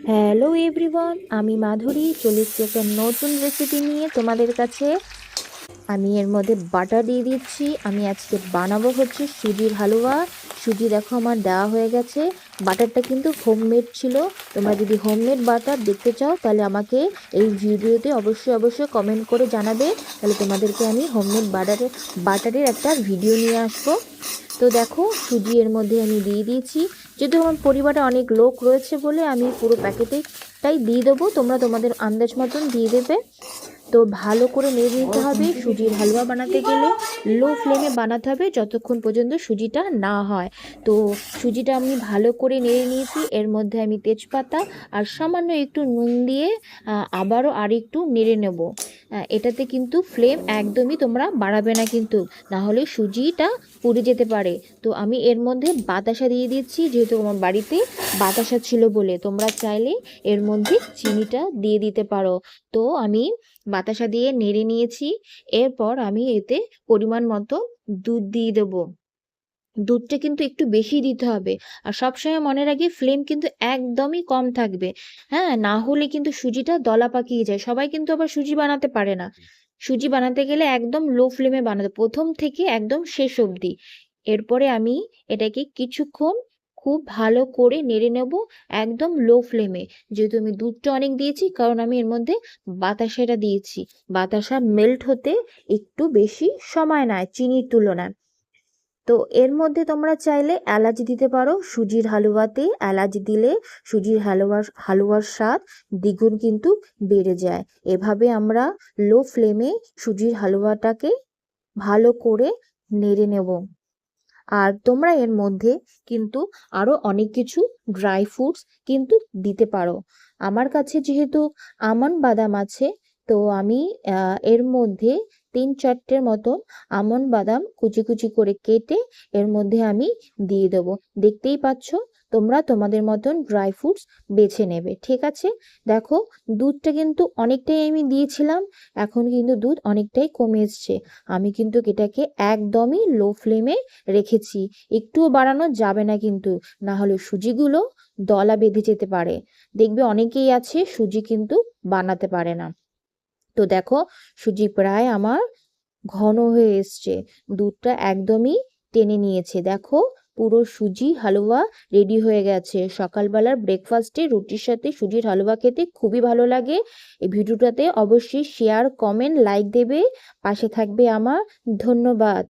Hello everyone, আমি মাধুরী চলে এসেছি একটা নতুন রেসিপি নিয়ে তোমাদের কাছে। আমি এর মধ্যে বাটার দিয়ে দিচ্ছি। আমি আজকে বানাবো হচ্ছে সুজির হালুয়া। সুজি দেখো আমার দেওয়া হয়ে গেছে। বাটারটা কিন্তু হোমমেড ছিল। তোমরা যদি হোমমেড বাটার দেখতে চাও তাহলে আমাকে এই ভিডিওতে অবশ্যই অবশ্যই কমেন্ট করে জানাবে, তাহলে তোমাদেরকে আমি হোমমেড বাটারের একটা ভিডিও নিয়ে আসবো। তো দেখো সুজি এর মধ্যে আমি দিয়ে দিয়েছি। যেহেতু আমার পরিবারে অনেক লোক রয়েছে বলে আমি পুরো প্যাকেটেটাই দিয়ে দেবো, তোমরা তোমাদের আন্দাজ মতন দিয়ে দেবে। তো ভালো করে নেড়ে নিতে হবে। সুজির হালুয়া বানাতে গেলে লো ফ্লেমে বানাতে হবে যতক্ষণ পর্যন্ত সুজিটা না হয়। তো সুজিটা আমি ভালো করে নেড়ে নিয়েছি। এর মধ্যে আমি তেজপাতা আর সামান্য একটু নুন দিয়ে আবারও আর একটু নেড়ে নেব। এটাতে কিন্তু ফ্লেম একদমই তোমরা বাড়াবে না কিন্তু, না হলে সুজিটা পুড়ে যেতে পারে। তো আমি এর মধ্যে বাতাসা দিয়ে দিচ্ছি, যেহেতু আমার বাড়িতে বাতাসা ছিল বলে। তোমরা চাইলে এর মধ্যে চিনিটা দিয়ে দিতে পারো। তো আমি বাতাসা দিয়ে নেড়ে নিয়েছি। এরপর আমি এতে পরিমাণ মতো দুধ দিয়ে দেবো। দুধটা কিন্তু একটু বেশি দিতে হবে। আর সবসময় মনে রাখি ফ্লেম কিন্তু একদমই কম থাকবে। হ্যাঁ, না হলে কিন্তু সুজিটা দলা পাকিয়ে যায়। সবাই কিন্তু আবার সুজি বানাতে পারে না। সুজি বানাতে গেলে একদম লো ফ্লেমে বানাতে, প্রথম থেকে একদম শেষ অবধি। এরপরে আমি এটাকে কিছুক্ষণ খুব ভালো করে নেড়ে নেব, একদম লো ফ্লেমে। যেহেতু আমি দুধটা অনেক দিয়েছি, কারণ আমি এর মধ্যে বাতাসাটা দিয়েছি। বাতাসা মেল্ট হতে একটু বেশি সময় নেয় চিনির তুলনায়। তো এর মধ্যে তোমরা চাইলে এলাচ দিতে পারো। সুজির হালুয়াতে এলাচ দিলে সুজির হালুয়ার স্বাদ দ্বিগুণ কিন্তু বেড়ে যায়। এভাবে আমরা লো ফ্লেমে সুজির হালুয়াটাকে ভালো করে নেড়ে নেব। আর তোমরা এর মধ্যে কিন্তু আরো অনেক কিছু ড্রাই ফ্রুটস কিন্তু দিতে পারো। আমার কাছে যেহেতু আমন্ড বাদাম আছে, তো আমি এর মধ্যে 3-4টের মতো আমন্ড বাদাম কুচি কুচি করে কেটে এর মধ্যে আমি দিয়ে দেবো। দেখতেই পাচ্ছ, তোমরা তোমাদের মতন ড্রাই ফ্রুটস বেছে নেবে, ঠিক আছে? দেখো, দুধটা কিন্তু অনেকটাই আমি দিয়েছিলাম, এখন কিন্তু দুধ অনেকটাই কমে এসছে। আমি কিন্তু এটাকে একদমই লো ফ্লেমে রেখেছি। একটুও বাড়ানো যাবে না কিন্তু, না হলে সুজিগুলো দলা বেঁধে যেতে পারে। দেখবে অনেকেই আছে সুজি কিন্তু বানাতে পারে না। তো দেখো, সুজি প্রায় আমার ঘন হয়ে এসছে। দুধটা একদমই টেনে নিয়েছে। দেখো, পুরো সুজি হালুয়া রেডি হয়ে গেছে। সকালবেলার ব্রেকফাস্টে রুটির সাথে সুজির হালুয়া খেতে খুবই ভালো লাগে। এই ভিডিওটাতে অবশ্যই শেয়ার, কমেন্ট, লাইক দেবে, পাশে থাকবে আমার। ধন্যবাদ।